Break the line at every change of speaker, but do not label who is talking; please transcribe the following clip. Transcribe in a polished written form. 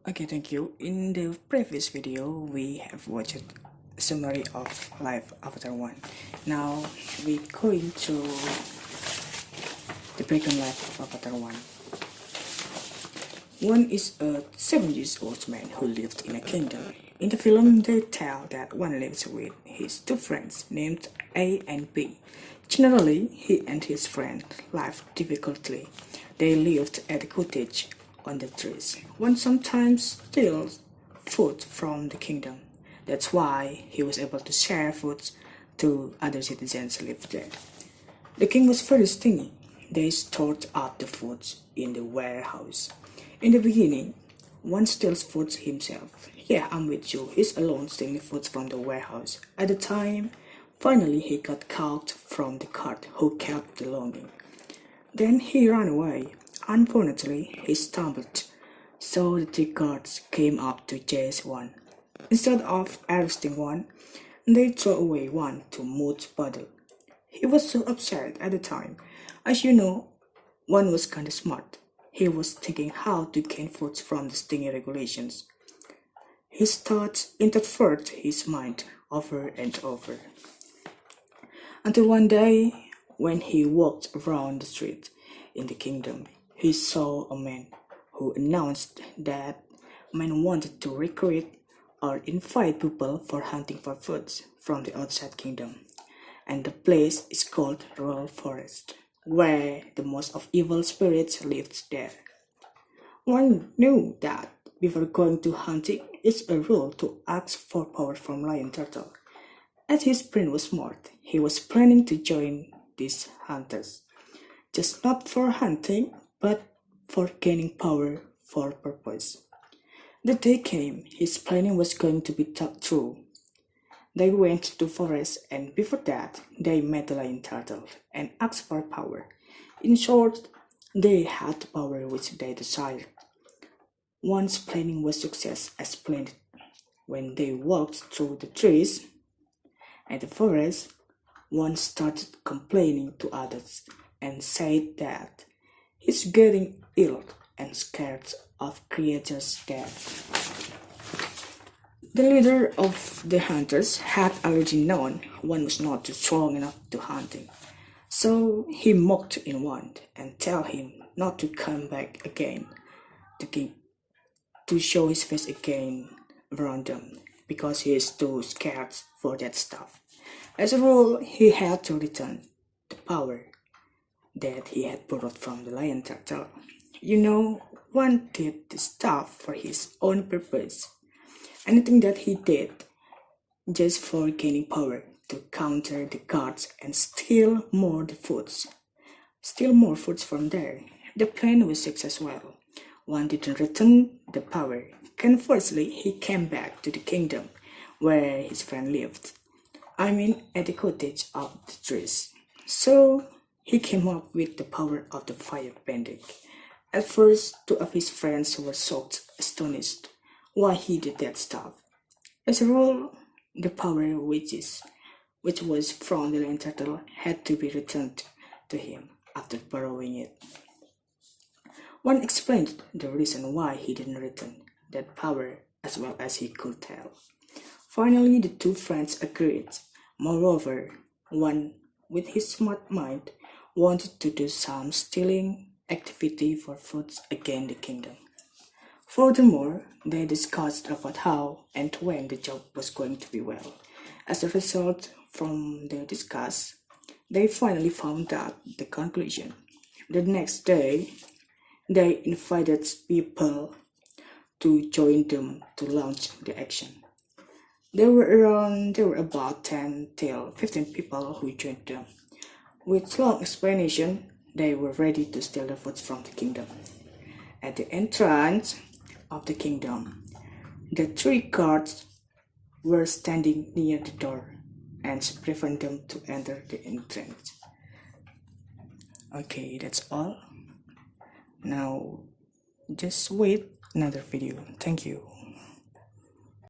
Okay, thank you. In the previous video, we have watched a summary of Life Avatar 1. Now, we're going to the background life of Avatar 1. One is a 7-year-old man who lived in a kingdom. In the film, they tell that one lives with his two friends named A and B. Generally, he and his friend lived difficultly. They lived at a cottage on the trees. One sometimes steals food from the kingdom. That's why he was able to share food to other citizens who lived there. The king was very stingy. They stored up the food in the warehouse. In the beginning, one steals food himself. Yeah, I'm with you. He's alone stealing food from the warehouse. At the time, finally he got caught from the guard who kept the longing. Then he ran away. Unfortunately, he stumbled, so the three guards came up to chase one. Instead of arresting one, they threw away one to mud puddle. He was so upset at the time. As you know, one was kinda smart. He was thinking how to gain food from the stingy regulations. His thoughts interfered his mind over and over. Until one day, when he walked around the street in the kingdom, he saw a man who announced that man wanted to recruit or invite people for hunting for food from the outside kingdom. And the place is called Royal Forest, where the most of evil spirits lived there. One knew that before going to hunting, it's a rule to ask for power from Lion Turtle. As his brain was smart, he was planning to join these hunters, just not for hunting, but for gaining power for purpose. The day came, his planning was going to be thought through. They went to forest, and before that, they met the Lion Turtle and asked for power. In short, they had the power which they desired. One's planning was success as planned. When they walked through the trees and the forest, one started complaining to others and said that he's getting ill and scared of creatures there. The leader of the hunters had already known one was not strong enough to hunting, so he mocked in one and told him not to come back again to show his face again around them because he is too scared for that stuff. As a rule, he had to return the power that he had borrowed from the Lion Turtle. You know, one did the stuff for his own purpose. Anything that he did just for gaining power to counter the guards and steal more foods from there. The plan was successful. One didn't return the power. Conversely, he came back to the kingdom where his friend lived. At the cottage of the trees. So he came up with the power of the fire bending. At first, two of his friends were shocked, astonished why he did that stuff. As a rule, the power which was from the Lion Turtle had to be returned to him after borrowing it. One explained the reason why he didn't return that power as well as he could tell. Finally, the two friends agreed. Moreover, one with his smart mind wanted to do some stealing activity for food against the kingdom. Furthermore, they discussed about how and when the job was going to be well. As a result from the discuss, they finally found out the conclusion. The next day, they invited people to join them to launch the action. There were about 10 till 15 people who joined them. With long explanation, they were ready to steal the food from the kingdom. At the entrance of the kingdom, the three guards were standing near the door and prevent them to enter the entrance. Okay, that's all. Now, just wait another video. Thank you.